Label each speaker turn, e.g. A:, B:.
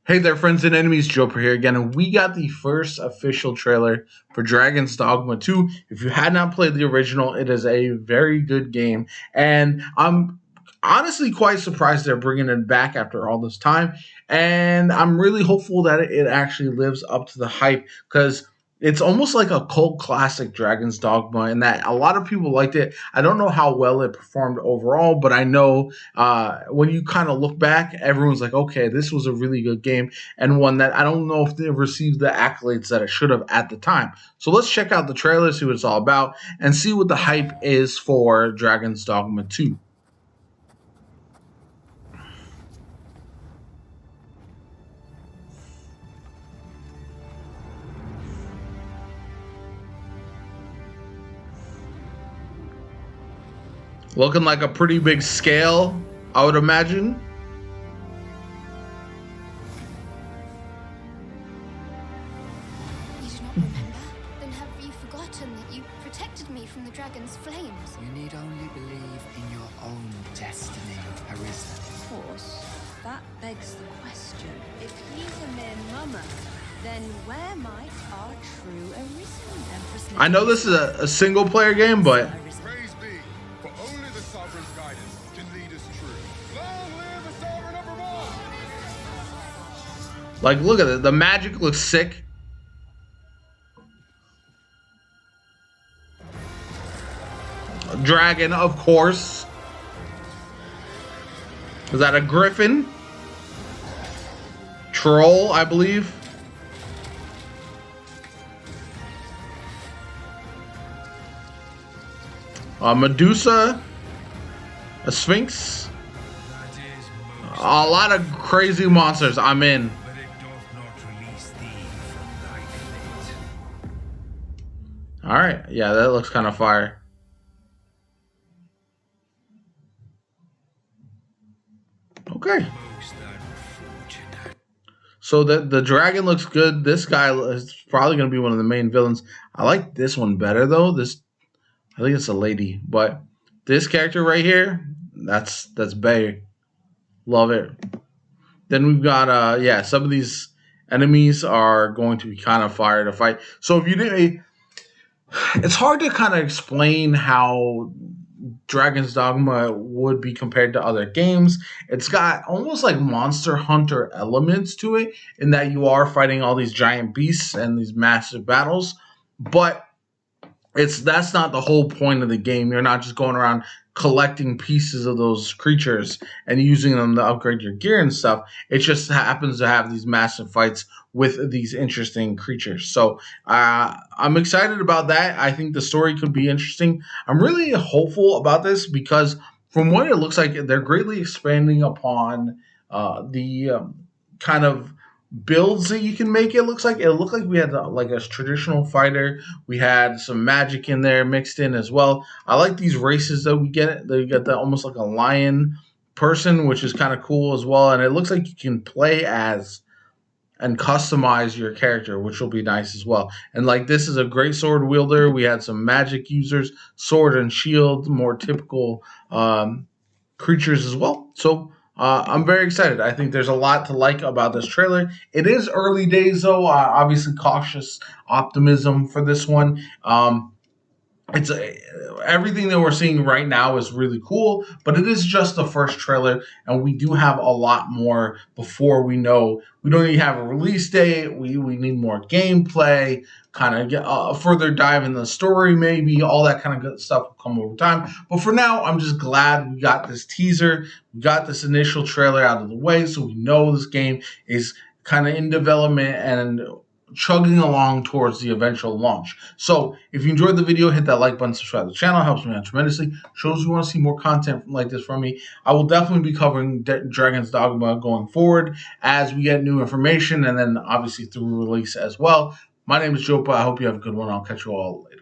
A: Hey there, friends and enemies. Joper here again, and we got the first official trailer for Dragon's Dogma 2. If you had not played the original, it is a very good game, and I'm honestly quite surprised they're bringing it back after all this time. And I'm really hopeful that it actually lives up to the hype because it's almost like a cult classic, Dragon's Dogma, and that a lot of people liked it. I don't know how well it performed overall, but I know when you kind of look back, everyone's like, okay, this was a really good game and one that I don't know if they received the accolades that it should have at the time. So let's check out the trailer, see what it's all about, and see what the hype is for Dragon's Dogma 2. Looking like a pretty big scale, I would imagine.
B: You do not remember? Then have you forgotten that you protected me from the dragon's flames?
C: You need only believe in your own destiny, Arisa.
D: Of course, that begs the question. If he's a mere mummer, then where might our true Arisen Empress
A: I know this is a single player game, but
E: Praise be, for only the sovereign's guidance can lead us true. Long live the sovereign of Vermont!
A: like, look at it. The magic looks sick. Dragon, of course. Is that a griffin? Troll, I believe. Medusa. A sphinx. A lot of crazy monsters. I'm in.
F: But it doth not release thee from thy fate.
A: Alright. Yeah, that looks kind of fire. Okay.
F: Most unfortunate.
A: So the dragon looks good. This guy is probably going to be one of the main villains. I like this one better though. I think it's a lady, but this character right here, that's Bay. Love it. Then we've got yeah, some of these enemies are going to be kind of fire to fight. So if you didn't, it's hard to kind of explain how Dragon's Dogma would be compared to other games. It's got almost like Monster Hunter elements to it in that you are fighting all these giant beasts and these massive battles, but that's not the whole point of the game. You're not just going around collecting pieces of those creatures and using them to upgrade your gear and stuff. It just happens to have these massive fights with these interesting creatures. So I'm excited about that. I think the story could be interesting. I'm really hopeful about this because from what it looks like, they're greatly expanding upon the kind of builds that you can make. It looked like we had like a traditional fighter. We had some magic in there mixed in as well. I like these races that we get. They get that almost like a lion person, which is kind of cool as well. And it looks like you can play as and customize your character, which will be nice as well. And like this is a great sword wielder. We had some magic users, sword and shield, more typical creatures as well. So I'm very excited. I think there's a lot to like about this trailer. It is early days, though. Obviously, cautious optimism for this one. Everything that we're seeing right now is really cool, but it is just the first trailer, and we do have a lot more before we know. We don't even have a release date. We need more gameplay, kind of get a further dive in the story, maybe all that kind of good stuff will come over time. But for now, I'm just glad we got this teaser, we got this initial trailer out of the way, so we know this game is kind of in development and chugging along towards the eventual launch. So if you enjoyed the video, hit that like button, subscribe to the channel. It helps me out tremendously. Shows you want to see more content like this from me. I will definitely be covering Dragon's Dogma going forward as we get new information and then obviously through release as well. My name is Jopa. I hope you have a good one. I'll catch you all later.